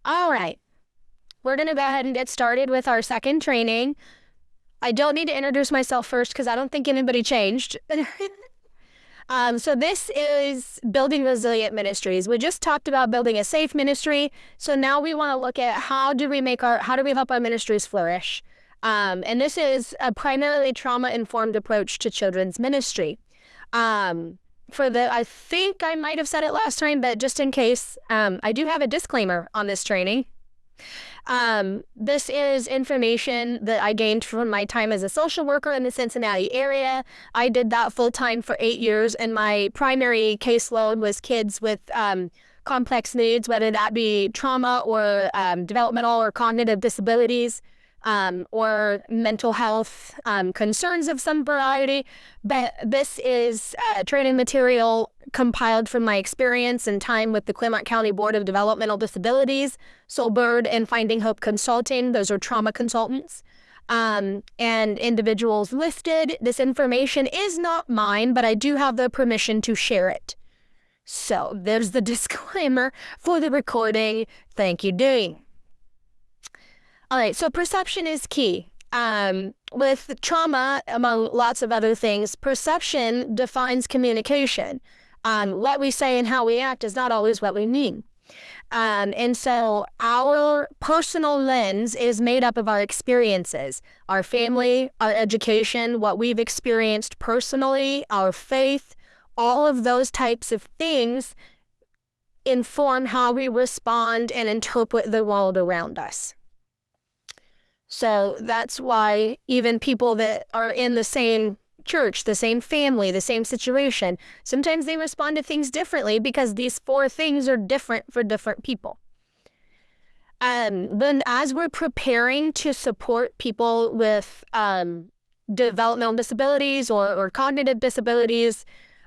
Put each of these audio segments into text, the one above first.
All right, we're going to go ahead and get started with our second training. I don't need to introduce myself first because I don't think anybody changed. So this is Building Resilient Ministries. We just talked about building a safe ministry. So now we want to look at how do we help our ministries flourish? And this is a primarily trauma-informed approach to children's ministry. I think I might have said it last time, but just in case, I do have a disclaimer on this training. This is information that I gained from my time as a social worker in the Cincinnati area. I did that full-time for 8 years, and my primary caseload was kids with complex needs, whether that be trauma or developmental or cognitive disabilities, or mental health concerns of some variety. But this is training material compiled from my experience and time with the Clermont County Board of Developmental Disabilities, Soul Bird, and Finding Hope Consulting. Those are trauma consultants. And individuals listed. This information is not mine, but I do have the permission to share it. So there's the disclaimer for the recording. Thank you, Dean. All right, so perception is key. With trauma, among lots of other things, perception defines communication. What we say and how we act is not always what we mean. And so our personal lens is made up of our experiences, our family, our education, what we've experienced personally, our faith. All of those types of things inform how we respond and interpret the world around us. So that's why even people that are in the same church, the same family, the same situation, sometimes they respond to things differently because these 4 things are different for different people. Then as we're preparing to support people with developmental disabilities or cognitive disabilities,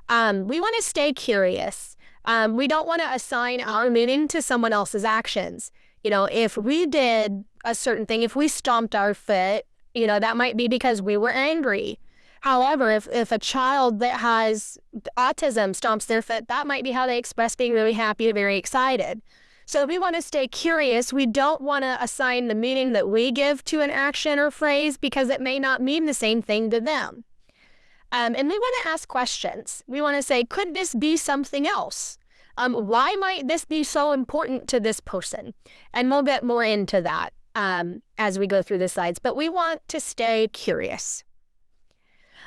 we want to stay curious. We don't want to assign our meaning to someone else's actions. You know, if we did a certain thing, if we stomped our foot, that might be because we were angry. However, if a child that has autism stomps their foot, that might be how they express being really happy or very excited. So we want to stay curious. We don't want to assign the meaning that we give to an action or phrase because it may not mean the same thing to them. And we want to ask questions. We want to say, could this be something else? Why might this be so important to this person? And we'll get more into that as we go through the slides. But we want to stay curious.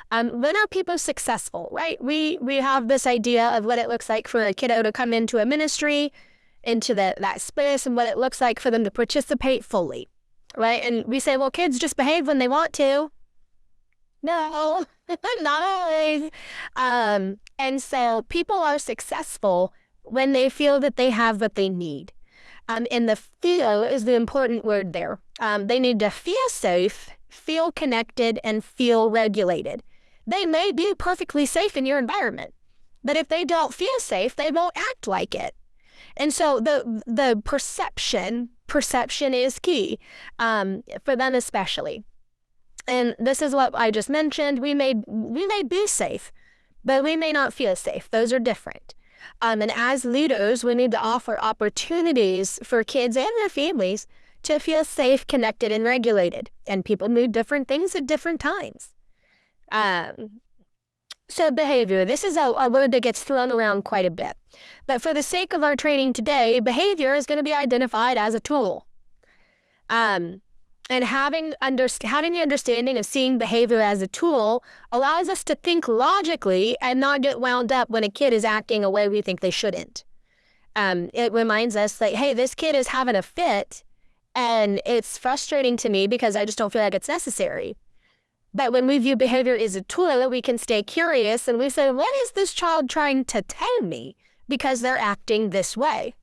When are people successful, right? We have this idea of what it looks like for a kiddo to come into a ministry, into that space, and what it looks like for them to participate fully, right? And we say, well, kids just behave when they want to. No, not always. And so people are successful when they feel that they have what they need. And the feel is the important word there. They need to feel safe, feel connected, and feel regulated. They may be perfectly safe in your environment, but if they don't feel safe, they won't act like it. And so the perception is key for them especially. And this is what I just mentioned. We may be safe, but we may not feel safe. Those are different. And as leaders, we need to offer opportunities for kids and their families to feel safe, connected, and regulated. And people need different things at different times. So behavior, this is a word that gets thrown around quite a bit. But for the sake of our training today, behavior is going to be identified as a tool. And having the understanding of seeing behavior as a tool allows us to think logically and not get wound up when a kid is acting a way we think they shouldn't. It reminds us that, hey, this kid is having a fit, and it's frustrating to me because I just don't feel like it's necessary. But when we view behavior as a tool, we can stay curious and we say, what is this child trying to tell me? Because they're acting this way.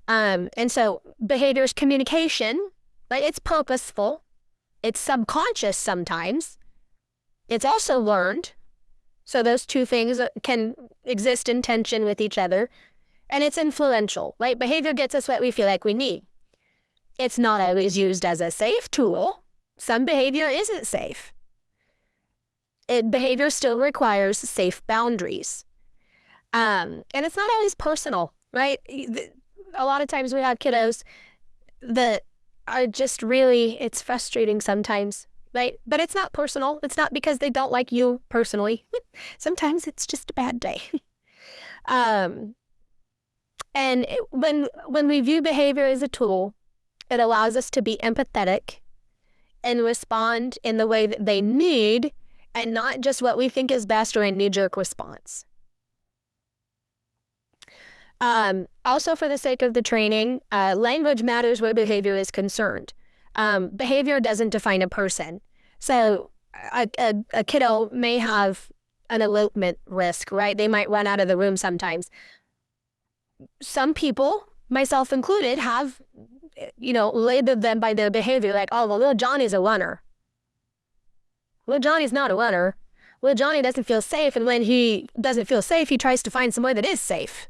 And so behavior is communication. Like, it's purposeful, it's subconscious sometimes, it's also learned, so those 2 things can exist in tension with each other, and it's influential, right? Behavior gets us what we feel like we need. It's not always used as a safe tool. Some behavior isn't safe. Behavior still requires safe boundaries. And it's not always personal, right? A lot of times we have kiddos that are just really, it's frustrating sometimes, right? But it's not personal. It's not because they don't like you personally. Sometimes it's just a bad day. When we view behavior as a tool, it allows us to be empathetic and respond in the way that they need and not just what we think is best or a knee-jerk response. Also, for the sake of the training, language matters where behavior is concerned. Behavior doesn't define a person. So a kiddo may have an elopement risk, right? They might run out of the room sometimes. Some people, myself included, have, labeled them by their behavior like, oh, well, little Johnny's a runner. Little Johnny's not a runner. Little Johnny doesn't feel safe, and when he doesn't feel safe, he tries to find somewhere that is safe.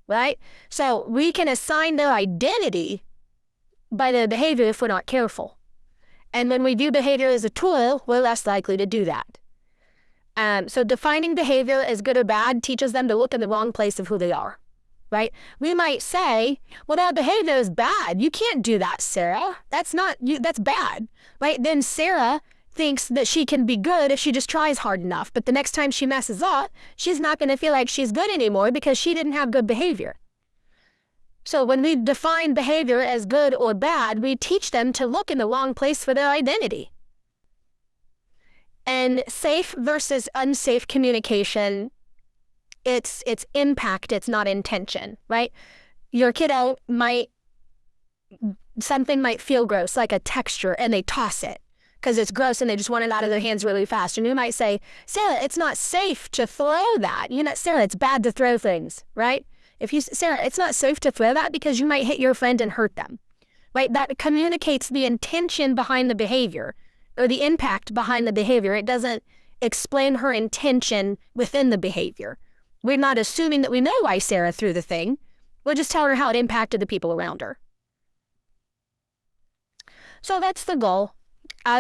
Right? So we can assign their identity by their behavior if we're not careful. And when we view behavior as a tool, we're less likely to do that. So defining behavior as good or bad teaches them to look in the wrong place of who they are. Right? We might say, well, that behavior is bad. You can't do that, Sarah. That's not you. That's bad. Right? Then Sarah thinks that she can be good if she just tries hard enough. But the next time she messes up, she's not going to feel like she's good anymore because she didn't have good behavior. So when we define behavior as good or bad, we teach them to look in the wrong place for their identity. And safe versus unsafe communication, it's impact, it's not intention, right? Your kiddo something might feel gross, like a texture, and they toss it because it's gross and they just want it out of their hands really fast. And you might say, Sarah, it's not safe to throw that. Sarah, it's bad to throw things, right? Sarah, it's not safe to throw that because you might hit your friend and hurt them, right? That communicates the intention behind the behavior or the impact behind the behavior. It doesn't explain her intention within the behavior. We're not assuming that we know why Sarah threw the thing. We'll just tell her how it impacted the people around her. So that's the goal.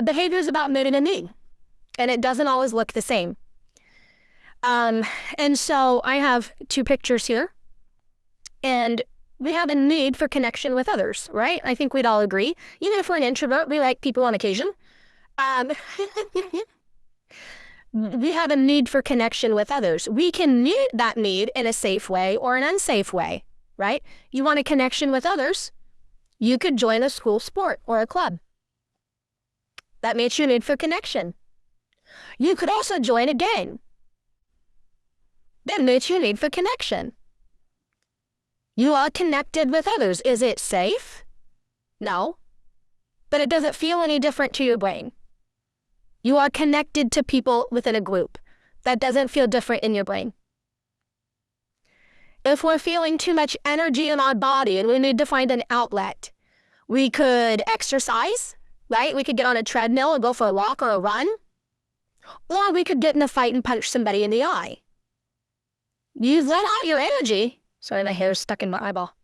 Behavior is about meeting a need, and it doesn't always look the same. And so I have two pictures here, and we have a need for connection with others, right? I think we'd all agree. Even if we're an introvert, we like people on occasion. We have a need for connection with others. We can meet that need in a safe way or an unsafe way, right? You want a connection with others, you could join a school sport or a club. That meets your need for connection. You could also join a gang. That meets your need for connection. You are connected with others. Is it safe? No. But it doesn't feel any different to your brain. You are connected to people within a group. That doesn't feel different in your brain. If we're feeling too much energy in our body and we need to find an outlet, we could exercise, right? We could get on a treadmill and go for a walk or a run. Or we could get in a fight and punch somebody in the eye. You've let out your energy. Sorry, my hair's stuck in my eyeball.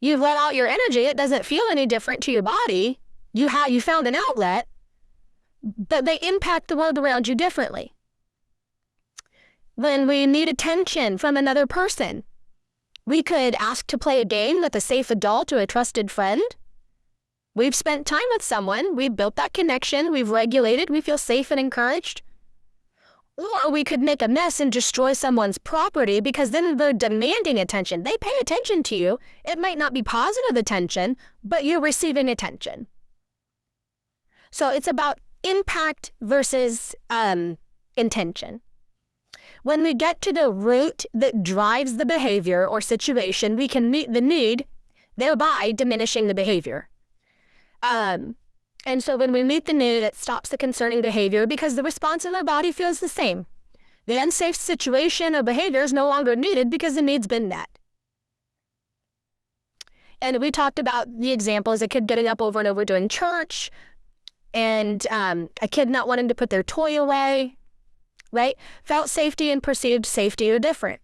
You've let out your energy. It doesn't feel any different to your body. You found an outlet. But they impact the world around you differently. When we need attention from another person, we could ask to play a game with a safe adult or a trusted friend. We've spent time with someone, we've built that connection, we've regulated, we feel safe and encouraged. Or we could make a mess and destroy someone's property because then they're demanding attention. They pay attention to you. It might not be positive attention, but you're receiving attention. So it's about impact versus intention. When we get to the root that drives the behavior or situation, we can meet the need, thereby diminishing the behavior. And so when we meet the need, it stops the concerning behavior because the response in our body feels the same. The unsafe situation or behavior is no longer needed because the need's been met. And we talked about the examples, a kid getting up over and over during church, and a kid not wanting to put their toy away, right? Felt safety and perceived safety are different.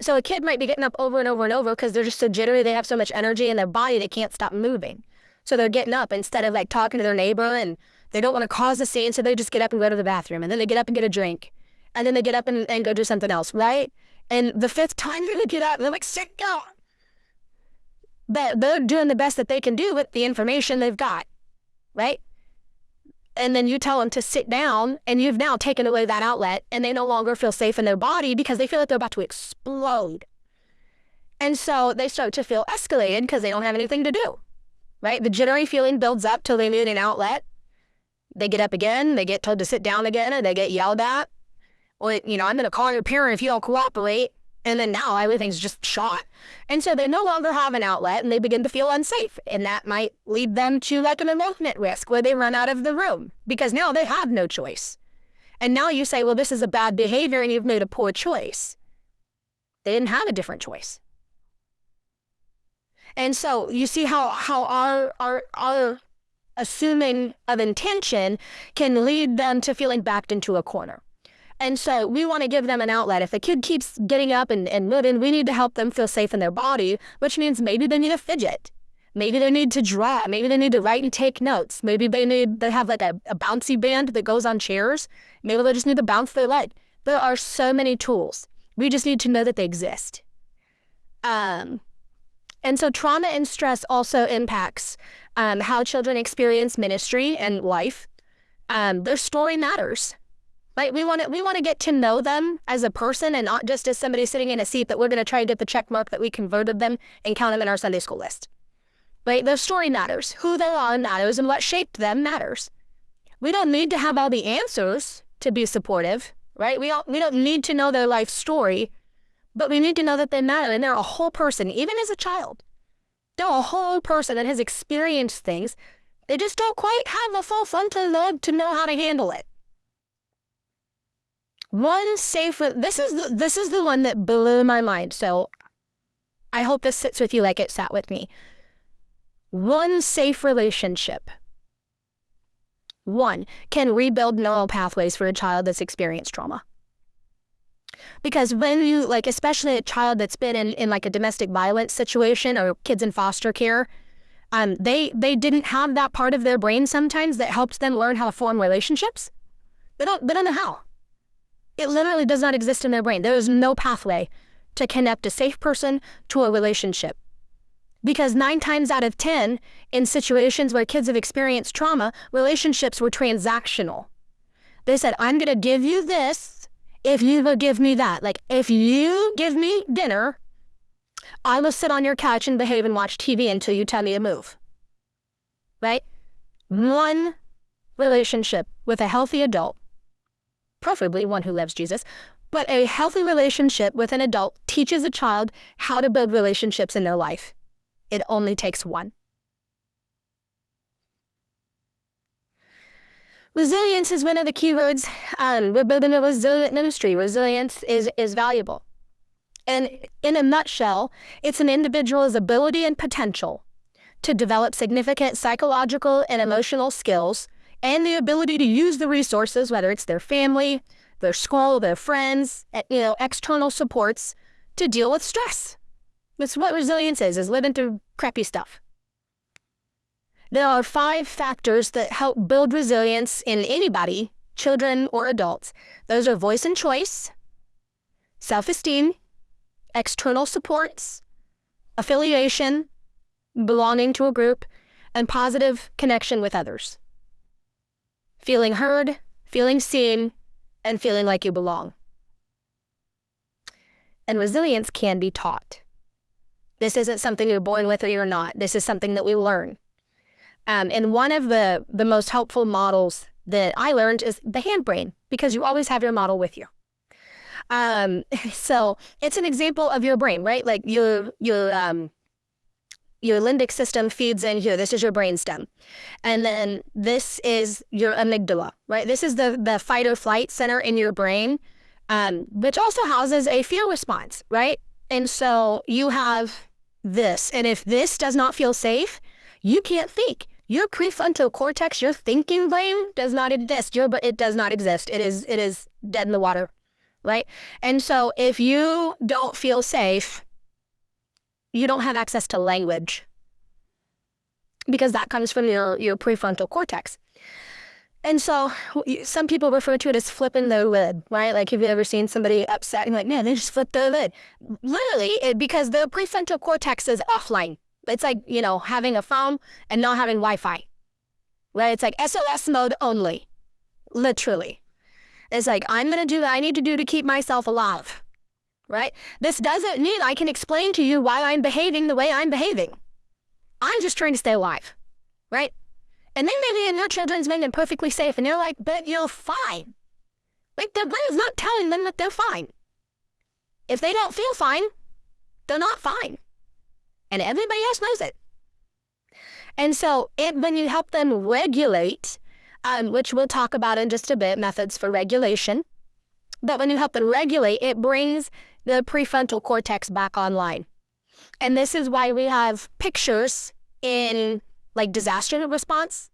So a kid might be getting up over and over and over because they're just so jittery, they have so much energy in their body, they can't stop moving. So they're getting up instead of like talking to their neighbor, and they don't want to cause a scene, so they just get up and go to the bathroom, and then they get up and get a drink, and then they get up and go do something else, right? And the fifth time they're going to get up, and they're like, sit down. that they're doing the best that they can do with the information they've got, right? And then you tell them to sit down, and you've now taken away that outlet, and they no longer feel safe in their body because they feel like they're about to explode. And so they start to feel escalated because they don't have anything to do, right? The jittery feeling builds up till they need an outlet. They get up again, they get told to sit down again, and they get yelled at. Well, I'm going to call your parent if you don't cooperate. And then now everything's just shot. And so they no longer have an outlet, and they begin to feel unsafe. And that might lead them to like an elopement risk where they run out of the room because now they have no choice. And now you say, well, this is a bad behavior and you've made a poor choice. They didn't have a different choice. And so you see how our assuming of intention can lead them to feeling backed into a corner. And so we want to give them an outlet. If a kid keeps getting up and moving, we need to help them feel safe in their body, which means maybe they need a fidget. Maybe they need to draw. Maybe they need to write and take notes. Maybe they have like a bouncy band that goes on chairs. Maybe they just need to bounce their leg. There are so many tools. We just need to know that they exist. And so trauma and stress also impacts how children experience ministry and life. Their story matters. Right? We want to get to know them as a person and not just as somebody sitting in a seat that we're going to try to get the check mark that we converted them and count them in our Sunday school list. Right? Their story matters. Who they are matters, and what shaped them matters. We don't need to have all the answers to be supportive. Right? We don't need to know their life story, but we need to know that they matter, and they're a whole person, even as a child. They're a whole person that has experienced things. They just don't quite have the full frontal lobe to know how to handle it. This is the one that blew my mind. So I hope this sits with you like it sat with me. One safe relationship. One can rebuild neural pathways for a child that's experienced trauma. Because when you, like, especially a child that's been in like a domestic violence situation or kids in foster care, they didn't have that part of their brain sometimes that helps them learn how to form relationships. They don't know how. It literally does not exist in their brain. There is no pathway to connect a safe person to a relationship. Because 9 times out of 10, in situations where kids have experienced trauma, relationships were transactional. They said, I'm going to give you this if you will give me that. Like, if you give me dinner, I will sit on your couch and behave and watch TV until you tell me to move. Right? One relationship with a healthy adult, preferably one who loves Jesus, but a healthy relationship with an adult teaches a child how to build relationships in their life. It only takes one. Resilience is one of the key words. We're building a resilient ministry. Resilience is valuable. And in a nutshell, it's an individual's ability and potential to develop significant psychological and emotional skills and the ability to use the resources, whether it's their family, their school, their friends, external supports, to deal with stress. That's what resilience is living through crappy stuff. There are 5 factors that help build resilience in anybody, children or adults. Those are voice and choice, self-esteem, external supports, affiliation, belonging to a group, and positive connection with others. Feeling heard, feeling seen, and feeling like you belong. And resilience can be taught. This isn't something you're born with or you're not. This is something that we learn. And one of the most helpful models that I learned is the hand brain, because you always have your model with you. So it's an example of your brain, right? Like your limbic system feeds in here. This is your brainstem. And then this is your amygdala, right? This is the fight or flight center in your brain, which also houses a fear response, right? And so you have this. And if this does not feel safe, you can't think. Your prefrontal cortex, your thinking brain, does not exist. It does not exist. It is dead in the water, right? And so if you don't feel safe, you don't have access to language, because that comes from your prefrontal cortex. And so some people refer to it as flipping their lid, right? Like, have you ever seen somebody upset and like, man, they just flipped their lid? Literally, because the prefrontal cortex is offline. It's like, having a phone and not having Wi-Fi, right? It's like SOS mode only, literally. It's like, I'm going to do what I need to do to keep myself alive, right? This doesn't mean I can explain to you why I'm behaving the way I'm behaving. I'm just trying to stay alive, right? And then maybe in your children's making perfectly safe, and you're like, but you're fine. Like, their brain's not telling them that they're fine. If they don't feel fine, they're not fine. And everybody else knows it. And so when you help them regulate, which we'll talk about in just a bit, methods for regulation, but when you help them regulate, it brings the prefrontal cortex back online. And this is why we have pictures in, like, disaster response.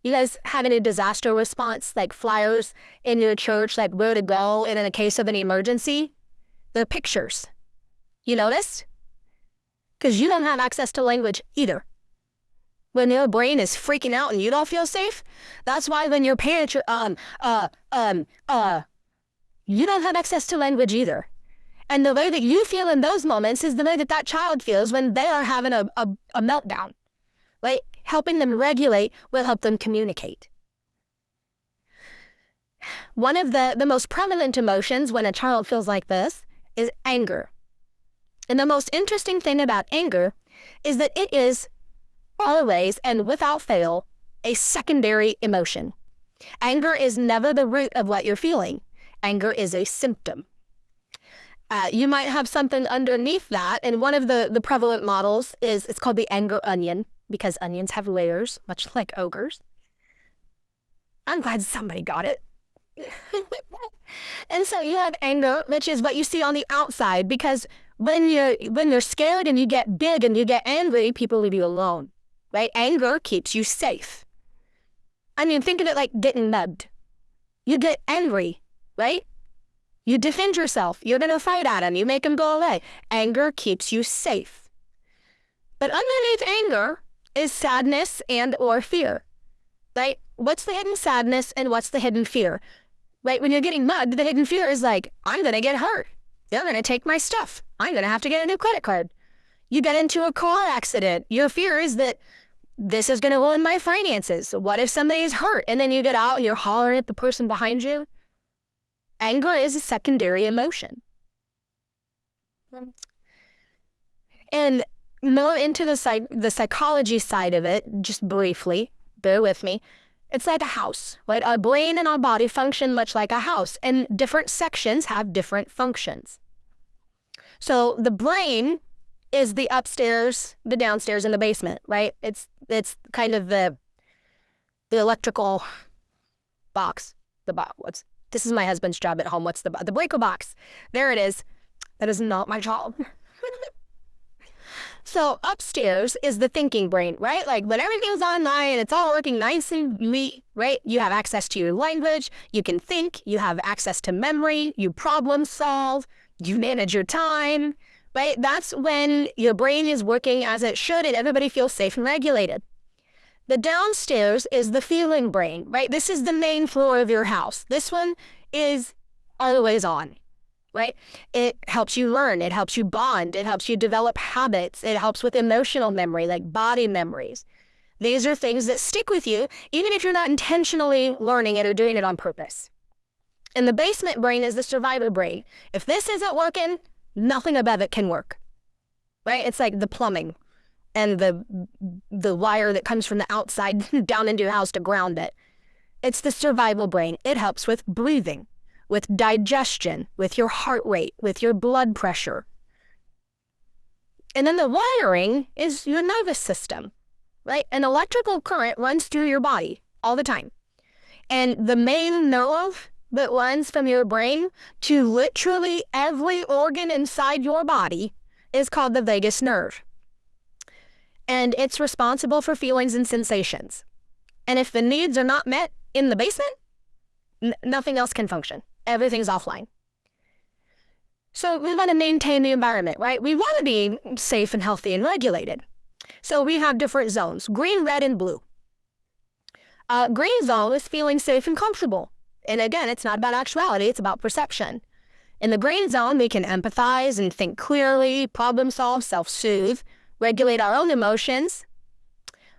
You guys have any disaster response, like flyers in your church, like where to go in a case of an emergency? The pictures. You notice? Because you don't have access to language either. When your brain is freaking out and you don't feel safe, that's why when your parents are, you don't have access to language either. And the way that you feel in those moments is the way that that child feels when they are having a meltdown. Right? Helping them regulate will help them communicate. One of the most prevalent emotions when a child feels like this is anger. And the most interesting thing about anger is that it is always and without fail a secondary emotion. Anger is never the root of what you're feeling. Anger is a symptom. You might have something underneath that, and one of the prevalent models it's called the anger onion, because onions have layers, much like ogres. I'm glad somebody got it. And so you have anger, which is what you see on the outside, because when you're scared and you get big and you get angry, people leave you alone, right? Anger keeps you safe. I mean, think of it like getting mugged. You get angry, right? You defend yourself. You're going to fight at them. You make them go away. Anger keeps you safe. But underneath anger is sadness and or fear, right? What's the hidden sadness and what's the hidden fear? Right? When you're getting mugged, the hidden fear is like, I'm going to get hurt. They're going to take my stuff. I'm going to have to get a new credit card. You get into a car accident. Your fear is that this is going to ruin my finances. What if somebody is hurt? And then you get out and you're hollering at the person behind you. Anger is a secondary emotion. And more into the psychology side of it, just briefly, bear with me. It's like a house, right? Our brain and our body function much like a house, and different sections have different functions. So the brain is the upstairs, the downstairs, and the basement, right? It's kind of the electrical box. This is my husband's job at home. What's the breaker box? There it is. That is not my job. So upstairs is the thinking brain, right? Like when everything's online, it's all working nice and neat, right? You have access to your language. You can think. You have access to memory. You problem solve. You manage your time, right? That's when your brain is working as it should and everybody feels safe and regulated. The downstairs is the feeling brain, right? This is the main floor of your house. This one is always on, right? It helps you learn. It helps you bond. It helps you develop habits. It helps with emotional memory, like body memories. These are things that stick with you, even if you're not intentionally learning it or doing it on purpose. And the basement brain is the survivor brain. If this isn't working, nothing above it can work, right? It's like the plumbing and the wire that comes from the outside down into your house to ground it. It's the survival brain. It helps with breathing, with digestion, with your heart rate, with your blood pressure. And then the wiring is your nervous system, right? An electrical current runs through your body all the time. And the main nerve that runs from your brain to literally every organ inside your body is called the vagus nerve. And it's responsible for feelings and sensations. And if the needs are not met in the basement, nothing else can function. Everything's offline. So we want to maintain the environment, right? We want to be safe and healthy and regulated. So we have different zones, green, red, and blue. Green zone is feeling safe and comfortable. And again, it's not about actuality, it's about perception. In the green zone, we can empathize and think clearly, problem solve, self-soothe. regulate our own emotions.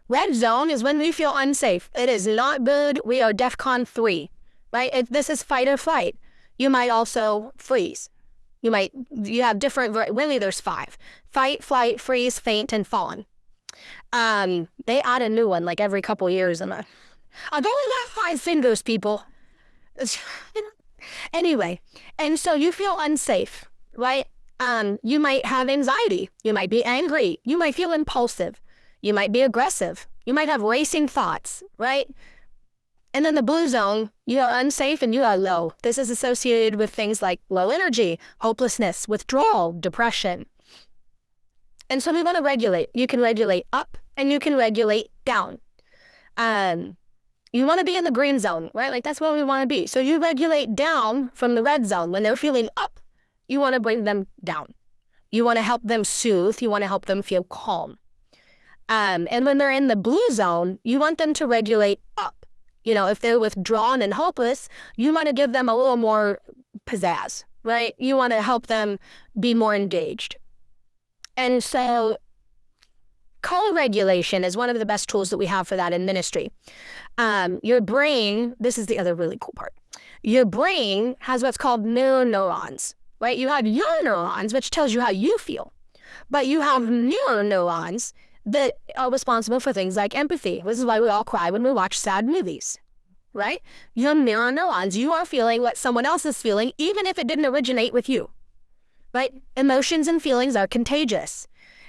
Red zone is when we feel unsafe. It is not good. We are DEFCON 3, right? If this is fight or flight. You might also freeze. You have different, really there's 5. Fight, flight, freeze, faint, and fawn. They add a new one like every couple years. And I've only got 5 fingers, people. Anyway, and so you feel unsafe, right? You might have anxiety. You might be angry. You might feel impulsive. You might be aggressive. You might have racing thoughts, right? And then the blue zone, you are unsafe and you are low. This is associated with things like low energy, hopelessness, withdrawal, depression. And so we want to regulate. You can regulate up and you can regulate down. You want to be in the green zone, right? Like that's where we want to be. So you regulate down from the red zone. When they're feeling up, you want to bring them down. You want to help them soothe. You want to help them feel calm. And when they're in the blue zone, you want them to regulate up. You know, if they're withdrawn and hopeless, you want to give them a little more pizzazz, right? You want to help them be more engaged. And so color regulation is one of the best tools that we have for that in ministry. Your brain, this is the other really cool part. Your brain has what's called mirror neurons, right? You have your neurons, which tells you how you feel. But you have mirror neurons that are responsible for things like empathy. This is why we all cry when we watch sad movies, right? Your mirror neurons, you are feeling what someone else is feeling, even if it didn't originate with you, right? Emotions and feelings are contagious.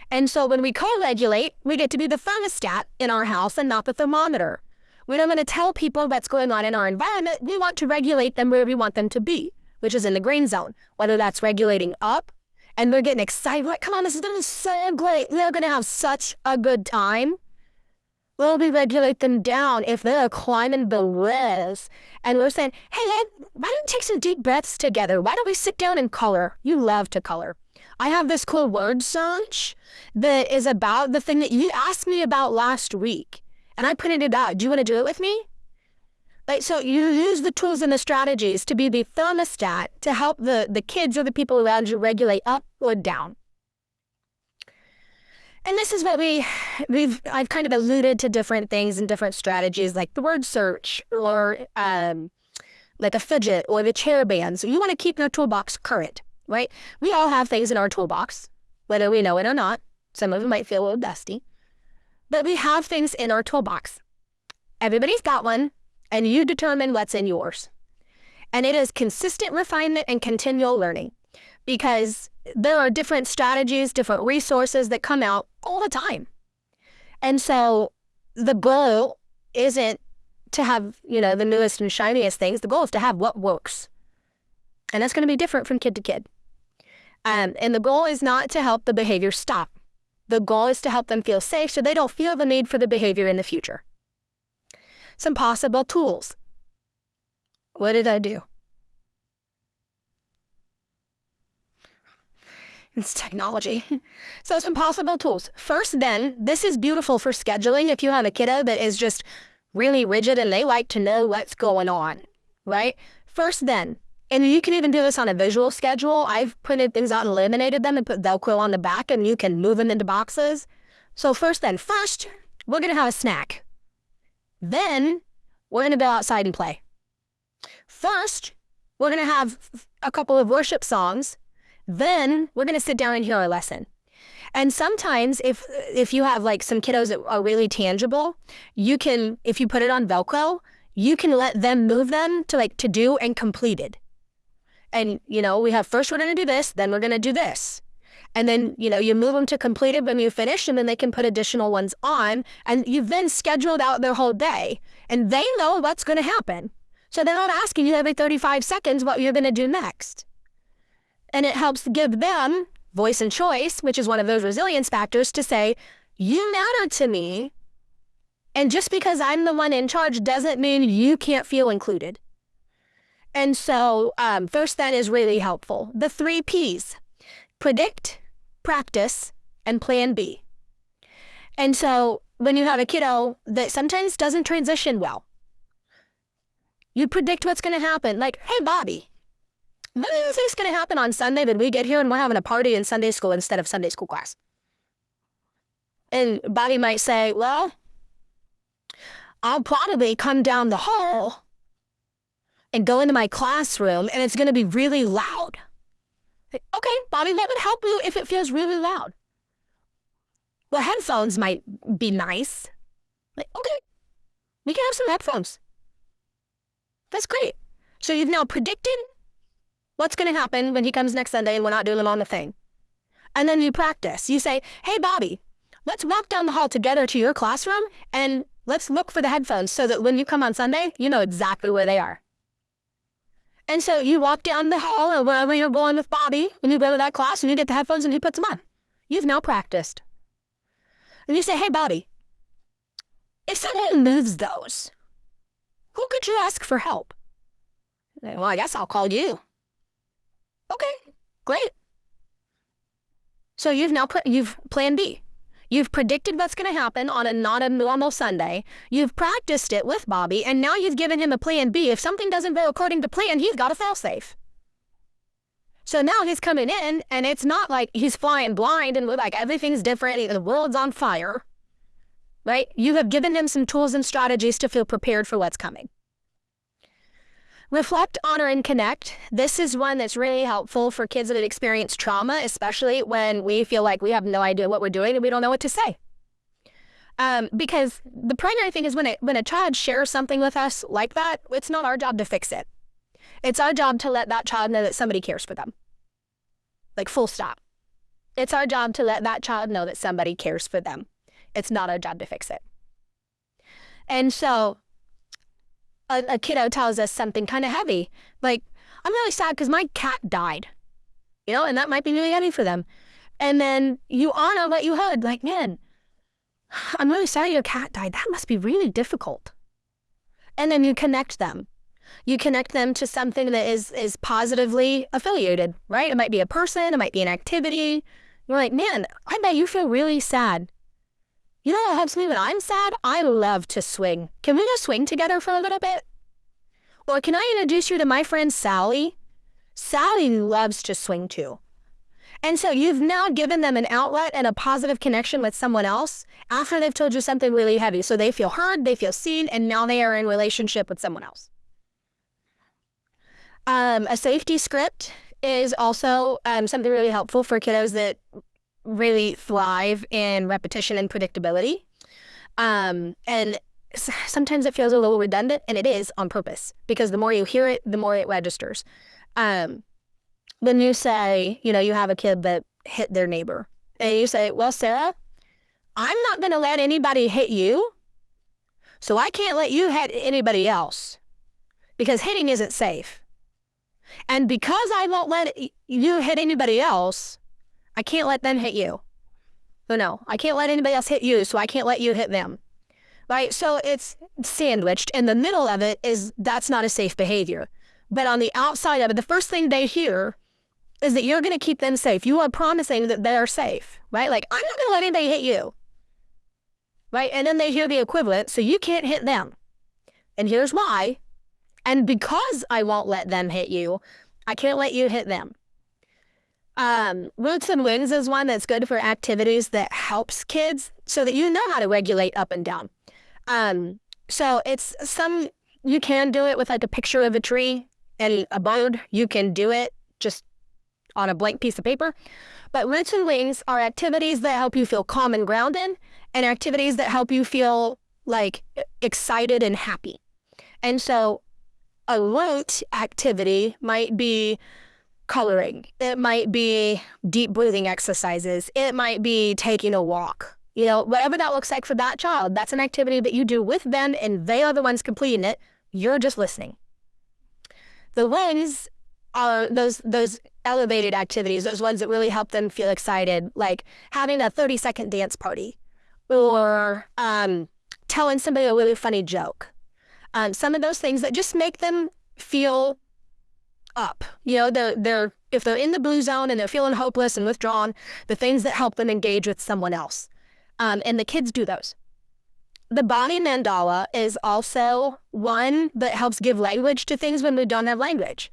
And so when we co-regulate, we get to be the thermostat in our house and not the thermometer. We're not going to tell people what's going on in our environment. We want to regulate them where we want them to be, which is in the green zone, whether that's regulating up, and they're getting excited, like, come on, this is going to be so great. They're going to have such a good time. Well, we regulate them down if they're climbing the res. And we're saying, hey, why don't we take some deep breaths together? Why don't we sit down and color? You love to color. I have this cool word search that is about the thing that you asked me about last week. And I printed it out. Do you want to do it with me? Like, so you use the tools and the strategies to be the thermostat to help the kids or the people around you regulate up or down. And this is what I've kind of alluded to different things and different strategies, like the word search or like a fidget or the chair band. So you want to keep your toolbox current, right? We all have things in our toolbox, whether we know it or not. Some of them might feel a little dusty, but we have things in our toolbox. Everybody's got one. And you determine what's in yours. And it is consistent refinement and continual learning, because there are different strategies, different resources that come out all the time. And so the goal isn't to have, the newest and shiniest things. The goal is to have what works. And that's going to be different from kid to kid. And the goal is not to help the behavior stop. The goal is to help them feel safe so they don't feel the need for the behavior in the future. Some possible tools. What did I do? It's technology. So some possible tools. First then, this is beautiful for scheduling if you have a kiddo that is just really rigid and they like to know what's going on, right? First then, and you can even do this on a visual schedule. I've printed things out and laminated them and put Velcro on the back and you can move them into boxes. So first, we're going to have a snack. Then we're going to go outside and play. First, we're going to have a couple of worship songs. Then we're going to sit down and hear our lesson. And sometimes if you have like some kiddos that are really tangible, you can, if you put it on Velcro, you can let them move them to do and completed. And, we have first we're going to do this, then we're going to do this. And then, you move them to completed when you finish, and then they can put additional ones on. And you've then scheduled out their whole day. And they know what's going to happen. So they're not asking you every 35 seconds what you're going to do next. And it helps give them voice and choice, which is one of those resilience factors, to say, you matter to me. And just because I'm the one in charge doesn't mean you can't feel included. And so first, that is really helpful. The 3 Ps. Predict, practice, and plan B. And so when you have a kiddo that sometimes doesn't transition well, you predict what's going to happen. Like, hey, Bobby, what is this going to happen on Sunday when we get here and we're having a party in Sunday school instead of Sunday school class? And Bobby might say, well, I'll probably come down the hall and go into my classroom, and it's going to be really loud. Like, okay, Bobby, that would help you if it feels really loud. Well, headphones might be nice. Like, okay, we can have some headphones. That's great. So you've now predicted what's going to happen when he comes next Sunday and we're not doing it on the thing. And then you practice. You say, hey, Bobby, let's walk down the hall together to your classroom and let's look for the headphones so that when you come on Sunday, you know exactly where they are. And so you walk down the hall and wherever you're going with Bobby, when you go to that class and you get the headphones and he puts them on. You've now practiced. And you say, hey, Bobby, if someone moves those, who could you ask for help? Well, I guess I'll call you. Okay, great. So you've plan B. You've predicted what's going to happen on a not a normal Sunday. You've practiced it with Bobby, and now you've given him a plan B. If something doesn't go according to plan, he's got a fail-safe. So now he's coming in, and it's not like he's flying blind and like everything's different, the world's on fire, right? You have given him some tools and strategies to feel prepared for what's coming. Reflect, honor, and connect. This is one that's really helpful for kids that have experienced trauma, especially when we feel like we have no idea what we're doing and we don't know what to say. Because the primary thing is when a child shares something with us like that, it's not our job to fix it. It's our job to let that child know that somebody cares for them. Like, full stop. It's our job to let that child know that somebody cares for them. It's not our job to fix it. And so a kiddo tells us something kind of heavy. Like, I'm really sad because my cat died. You know, and that might be really heavy for them. And then you honor what you heard. Like, man, I'm really sorry your cat died. That must be really difficult. And then you connect them. You connect them to something that is positively affiliated, right? It might be a person. It might be an activity. You're like, man, I bet you feel really sad. You know what helps me when I'm sad? I love to swing. Can we just swing together for a little bit? Or can I introduce you to my friend Sally? Sally loves to swing too. And so you've now given them an outlet and a positive connection with someone else after they've told you something really heavy. So they feel heard, they feel seen, and now they are in relationship with someone else. A safety script is also something really helpful for kiddos that really thrive in repetition and predictability. And sometimes it feels a little redundant, and it is on purpose, because the more you hear it, the more it registers. When you say, you know, you have a kid that hit their neighbor, and you say, well, Sarah, I'm not going to let anybody hit you, so I can't let you hit anybody else, because hitting isn't safe. And because I won't let you hit anybody else, I can't let them hit you. So no, I can't let anybody else hit you, so I can't let you hit them. Right? So it's sandwiched. In the middle of it is that's not a safe behavior. But on the outside of it, the first thing they hear is that you're going to keep them safe. You are promising that they're safe, right? Like, I'm not going to let anybody hit you. Right? And then they hear the equivalent, so you can't hit them. And here's why. And because I won't let them hit you, I can't let you hit them. Roots and wings is one that's good for activities that helps kids so that you know how to regulate up and down. So you can do it with like a picture of a tree and a bird. You can do it just on a blank piece of paper. But roots and wings are activities that help you feel calm and grounded, and activities that help you feel like excited and happy. And so a root activity might be coloring. It might be deep breathing exercises. It might be taking a walk. You know, whatever that looks like for that child, that's an activity that you do with them, and they are the ones completing it. You're just listening. The wings are those elevated activities, those ones that really help them feel excited, like having a 30-second dance party, or telling somebody a really funny joke. Some of those things that just make them feel up. You know, if they're in the blue zone and they're feeling hopeless and withdrawn, the things that help them engage with someone else. And the kids do those. The body mandala is also one that helps give language to things when we don't have language.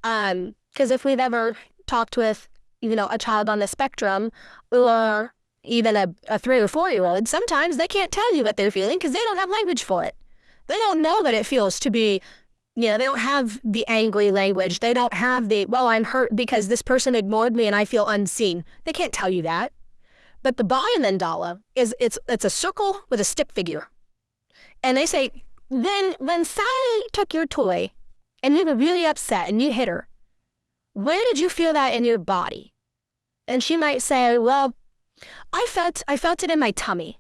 Because if we've ever talked with, you know, a child on the spectrum, or even a 3 or 4-year-old, sometimes they can't tell you what they're feeling because they don't have language for it. They don't know what it feels to be, they don't have the angry language. They don't have the, well, I'm hurt because this person ignored me and I feel unseen. They can't tell you that. But the Bayan mandala it's a circle with a stick figure. And they say, then when Sally took your toy and you were really upset and you hit her, where did you feel that in your body? And she might say, well, I felt it in my tummy.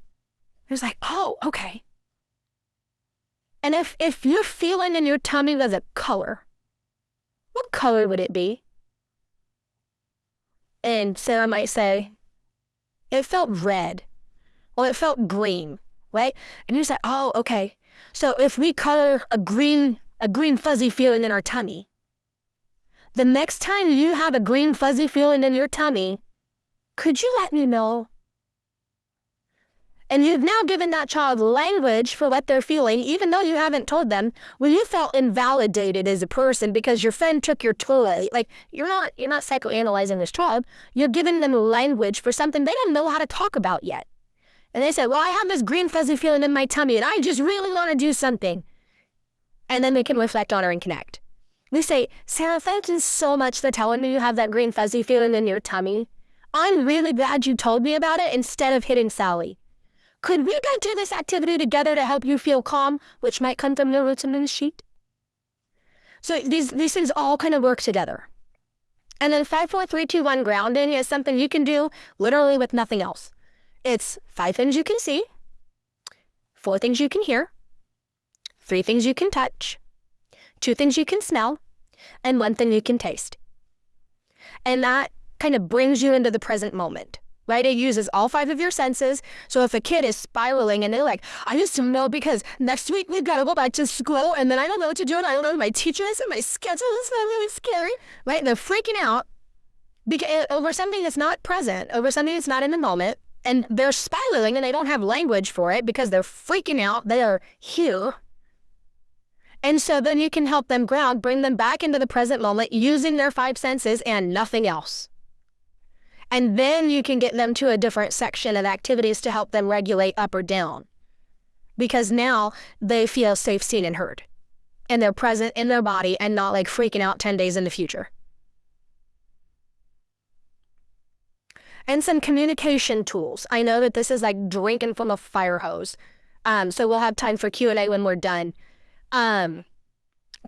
It's like, oh, okay. And if your feeling in your tummy was a color, what color would it be? And Sarah might say, it felt red, or it felt green, right? And you say, oh, okay. So if we color a green fuzzy feeling in our tummy, the next time you have a green fuzzy feeling in your tummy, could you let me know? And you've now given that child language for what they're feeling, even though you haven't told them. When you felt invalidated as a person because your friend took your toy, like you're not psychoanalyzing this child. You're giving them language for something they don't know how to talk about yet. And they say, well, I have this green fuzzy feeling in my tummy and I just really want to do something. And then they can reflect on her and connect. They say, Sarah, thank you so much for telling me you have that green fuzzy feeling in your tummy. I'm really glad you told me about it instead of hitting Sally. Could we go do this activity together to help you feel calm, which might come from the roots in the sheet? So these things all kind of work together. And then 5, 4, 3, 2, 1 grounding is something you can do literally with nothing else. It's 5 things you can see, 4 things you can hear, 3 things you can touch, 2 things you can smell, and 1 thing you can taste. And that kind of brings you into the present moment. Right? It uses all 5 of your senses. So if a kid is spiraling and they're like, I just don't know because next week we've got to go back to school and then I don't know what to do and I don't know what my teacher is and my schedule is really scary. Right? And they're freaking out because over something that's not present, over something that's not in the moment, and they're spiraling and they don't have language for it because they're freaking out. They are here. And so then you can help them ground, bring them back into the present moment using their 5 senses and nothing else. And then you can get them to a different section of activities to help them regulate up or down. Because now they feel safe, seen, and heard. And they're present in their body and not like freaking out 10 days in the future. And some communication tools. I know that this is like drinking from a fire hose. So we'll have time for Q&A when we're done.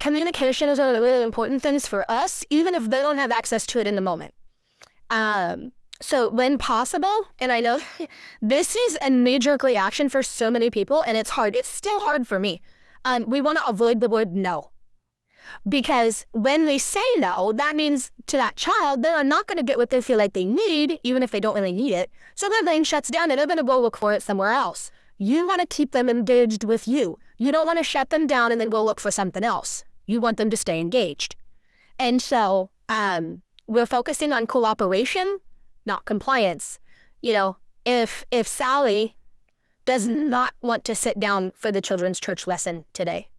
Communication is one of the really important things for us, even if they don't have access to it in the moment. So when possible, and I know this is a knee-jerk reaction for so many people, and it's hard. It's still hard for me. We want to avoid the word no. Because when we say no, that means to that child, they're not going to get what they feel like they need, even if they don't really need it. So their brain shuts down and they're going to go look for it somewhere else. You want to keep them engaged with you. You don't want to shut them down and then go look for something else. You want them to stay engaged. And so, we're focusing on cooperation, not compliance. If Sally does not want to sit down for the children's church lesson today,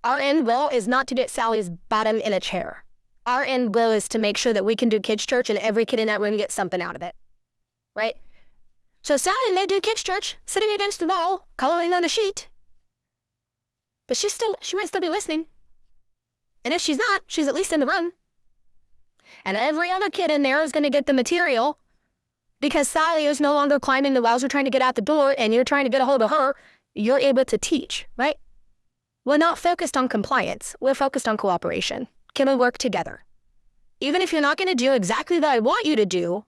our end goal is not to get Sally's bottom in a chair. Our end goal is to make sure that we can do kids' church and every kid in that room gets something out of it, right? So Sally may do kids' church, sitting against the wall, coloring on a sheet, but she might still be listening. And if she's not, she's at least in the room. And every other kid in there is going to get the material because Sally is no longer climbing the walls or trying to get out the door and you're trying to get a hold of her. You're able to teach, right? We're not focused on compliance. We're focused on cooperation. Can we work together? Even if you're not going to do exactly what I want you to do,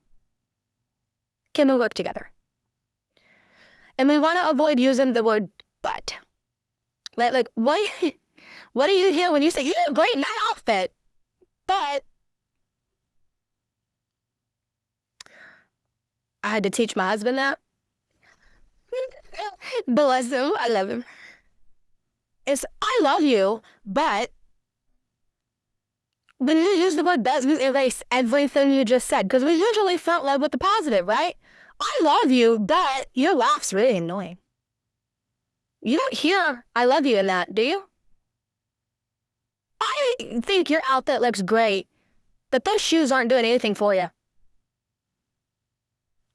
can we work together? And we want to avoid using the word but. Like what do you hear when you say, you look great in that outfit, but I had to teach my husband that. Bless him. I love him. It's, I love you, but when you use the word but, you erase everything you just said, because we usually felt love with the positive, right? I love you, but your laugh's really annoying. You don't hear I love you in that, do you? I think your outfit looks great, but those shoes aren't doing anything for you.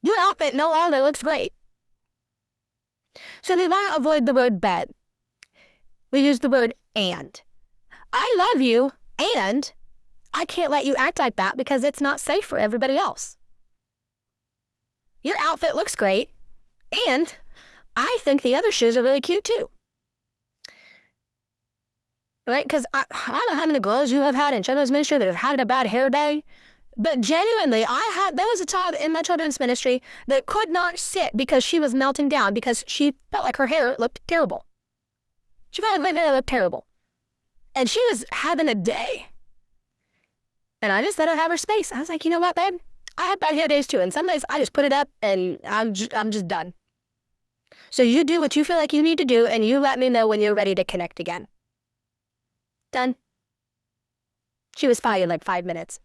Your outfit no longer looks great. So we want to avoid the word but. We use the word and. I love you, and I can't let you act like that because it's not safe for everybody else. Your outfit looks great, and I think the other shoes are really cute too. Right? Because I don't know how many girls you have had in children's ministry that have had a bad hair day, but genuinely, there was a child in my children's ministry that could not sit because she was melting down because she felt like her hair looked terrible. She felt like her hair looked terrible. And she was having a day. And I just let her have her space. I was like, you know what, babe? I have bad hair days too. And some days I just put it up and I'm just done. So you do what you feel like you need to do and you let me know when you're ready to connect again. Done. She was fine in like 5 minutes.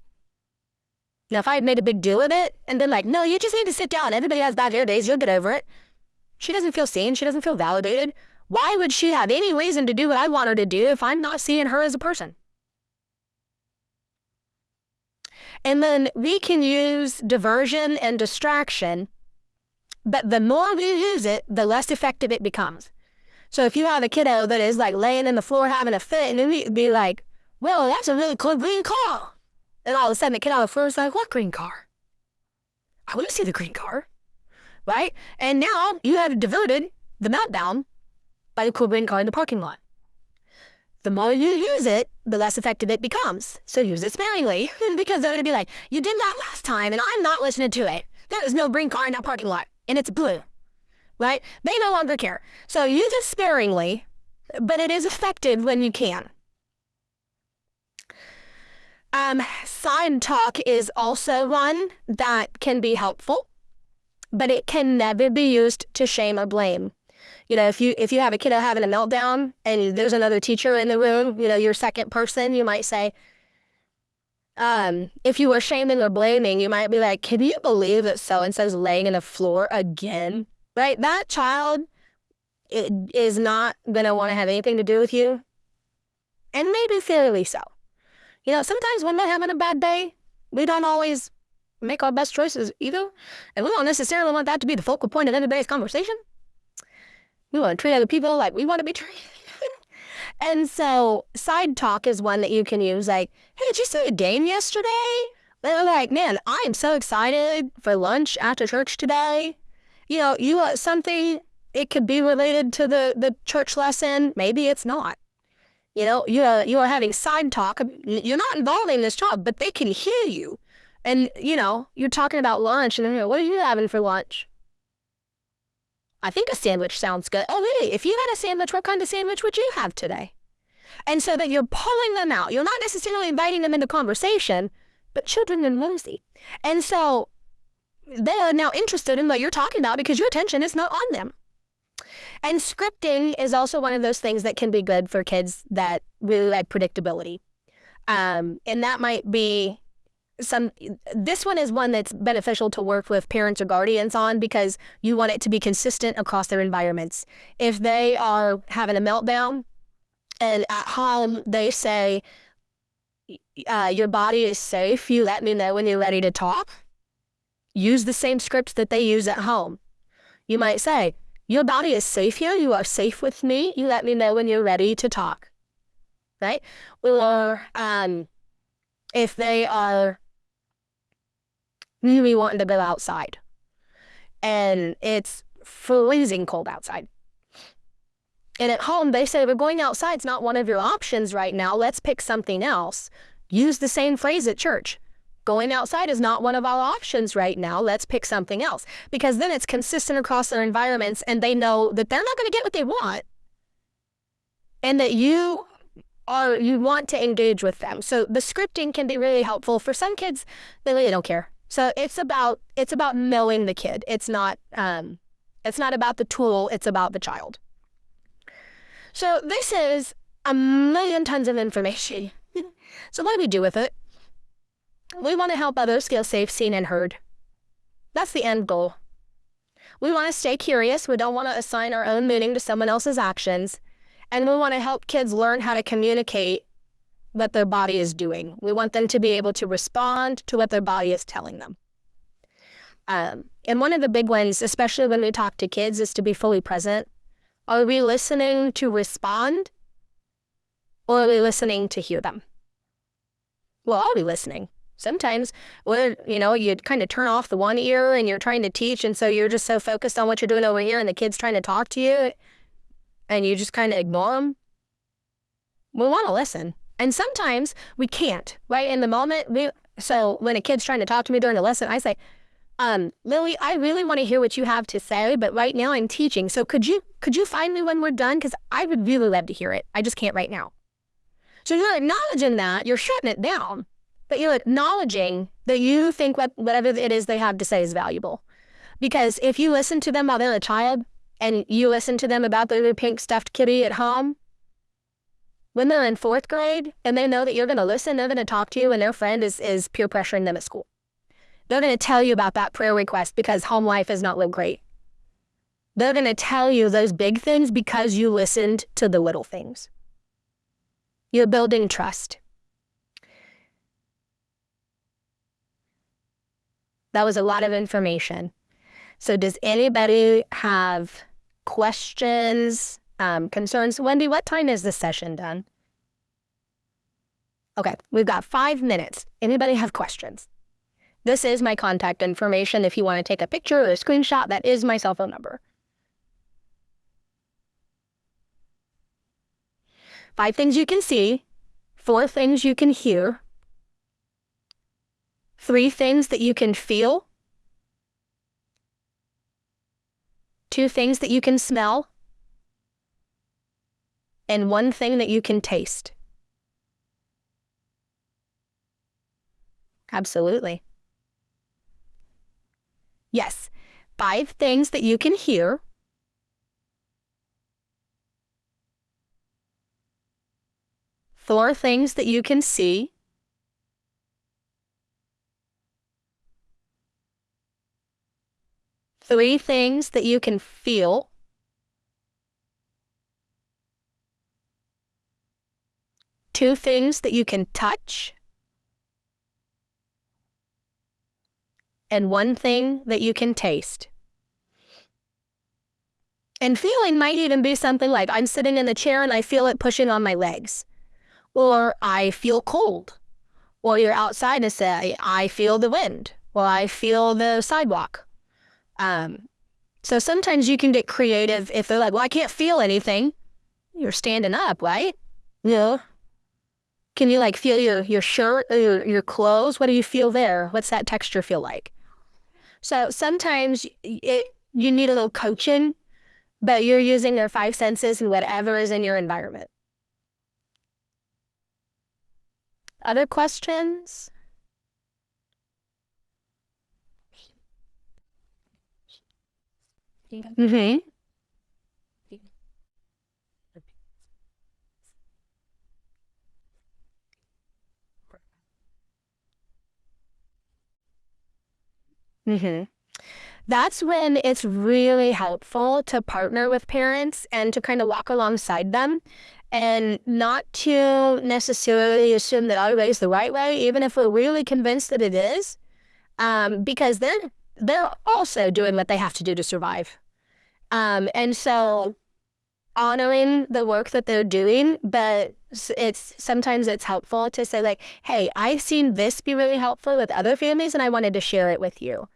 Now, if I had made a big deal of it and been like, no, you just need to sit down. Everybody has bad hair days. You'll get over it. She doesn't feel seen. She doesn't feel validated. Why would she have any reason to do what I want her to do if I'm not seeing her as a person? And then we can use diversion and distraction, but the more we use it, the less effective it becomes. So if you have a kiddo that is like laying in the floor having a fit, and then you'd be like, well, that's a really cool green car. And all of a sudden the kid on the floor is like, what green car? I want to see the green car. Right? And now you have diverted the meltdown by the cool green car in the parking lot. The more you use it, the less effective it becomes. So use it sparingly, because they're going to be like, you did that last time, and I'm not listening to it. There is no green car in that parking lot, and it's blue. Right? They no longer care. So use it sparingly, but it is effective when you can. Side talk is also one that can be helpful, but it can never be used to shame or blame. You know, if you have a kiddo having a meltdown and there's another teacher in the room, you know, your second person, you might say, if you were shaming or blaming, you might be like, can you believe that so-and-so's laying in the floor again? Right? That child is not going to want to have anything to do with you. And maybe fairly so. You know, sometimes when we're having a bad day, we don't always make our best choices either. And we don't necessarily want that to be the focal point of anybody's conversation. We want to treat other people like we want to be treated. And so side talk is one that you can use, like, hey, did you see a game yesterday? They're like, man, I am so excited for lunch after church today. You know, you want something, it could be related to the church lesson. Maybe it's not. You know, you are having side talk. You're not involving this child, but they can hear you. And, you know, you're talking about lunch, and they're like, what are you having for lunch? I think a sandwich sounds good. Oh, really? If you had a sandwich, what kind of sandwich would you have today? And so that you're pulling them out. You're not necessarily inviting them into conversation, but children are nosy. And so they're now interested in what you're talking about because your attention is not on them. And scripting is also one of those things that can be good for kids that really like predictability. And that might be this one is one that's beneficial to work with parents or guardians on because you want it to be consistent across their environments. If they are having a meltdown and at home they say, your body is safe, you let me know when you're ready to talk, use the same script that they use at home. You might say, your body is safe here, you are safe with me, you let me know when you're ready to talk. Right? Or if they are really wanting to go outside and it's freezing cold outside. And at home they say, we're going outside, it's not one of your options right now, let's pick something else. Use the same phrase at church. Going outside is not one of our options right now, let's pick something else. Because then it's consistent across their environments and they know that they're not going to get what they want. And that you want to engage with them. So the scripting can be really helpful. For some kids, they really don't care. So it's about knowing the kid. It's not about the tool, it's about the child. So this is a million tons of information. So what do we do with it? We want to help others feel safe, seen, and heard. That's the end goal. We want to stay curious. We don't want to assign our own meaning to someone else's actions. And we want to help kids learn how to communicate what their body is doing. We want them to be able to respond to what their body is telling them. And one of the big ones, especially when we talk to kids, is to be fully present. Are we listening to respond, or are we listening to hear them? Well, I'll be listening. Sometimes, you kind of turn off the one ear and you're trying to teach, and so you're just so focused on what you're doing over here, and the kid's trying to talk to you, and you just kind of ignore them. We want to listen. And sometimes we can't, right? In the moment, so when a kid's trying to talk to me during the lesson, I say, Lily, I really want to hear what you have to say, but right now I'm teaching. So could you find me when we're done? Because I would really love to hear it. I just can't right now. So you're acknowledging that. You're shutting it down. But you're acknowledging that you think whatever it is they have to say is valuable. Because if you listen to them while they're a child, and you listen to them about the pink stuffed kitty at home, when they're in 4th grade and they know that you're going to listen, they're going to talk to you, and their friend is peer pressuring them at school. They're going to tell you about that prayer request because home life has not lived great. They're going to tell you those big things because you listened to the little things. You're building trust. That was a lot of information. So does anybody have questions, concerns? Wendy, what time is this session done? Okay, we've got 5 minutes. Anybody have questions? This is my contact information. If you want to take a picture or a screenshot, that is my cell phone number. 5 things you can see, 4 things you can hear, 3 things that you can feel, 2 things that you can smell, and 1 thing that you can taste. Absolutely. Yes, 5 things that you can hear, 4 things that you can see, 3 things that you can feel, 2 things that you can touch, and 1 thing that you can taste. And feeling might even be something like, I'm sitting in the chair and I feel it pushing on my legs. Or I feel cold. Or you're outside and say, I feel the wind. Or I feel the sidewalk. So sometimes you can get creative if they're like, well, I can't feel anything. You're standing up, right? Yeah. Can you feel your shirt or your clothes? What do you feel there? What's that texture feel like? So sometimes you need a little coaching, but you're using their 5 senses and whatever is in your environment. Other questions? Mm-hmm. Mm-hmm. That's when it's really helpful to partner with parents and to kind of walk alongside them and not to necessarily assume that I raised the right way, even if we're really convinced that it is, because they're also doing what they have to do to survive. And so honoring the work that they're doing, but sometimes it's helpful to say hey, I've seen this be really helpful with other families and I wanted to share it with you.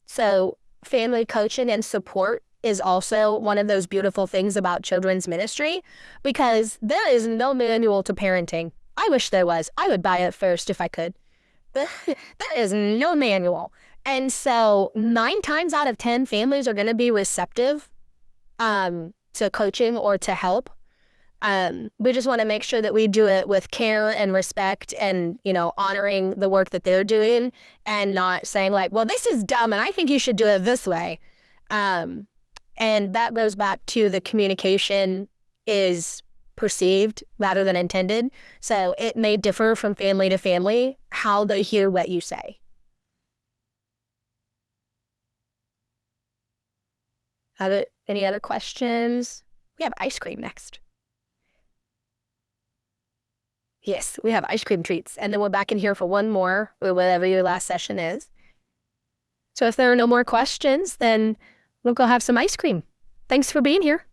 So family coaching and support is also one of those beautiful things about children's ministry, because there is no manual to parenting. I wish there was. I would buy it first if I could. But there is no manual. And so 9 times out of 10 families are going to be receptive to coaching or to help. We just want to make sure that we do it with care and respect and, honoring the work that they're doing and not saying well, this is dumb and I think you should do it this way. And that goes back to the communication is perceived rather than intended. So it may differ from family to family how they hear what you say. Any other questions? We have ice cream next. Yes, we have ice cream treats. And then we're back in here for one more, or whatever your last session is. So if there are no more questions, then we'll go have some ice cream. Thanks for being here.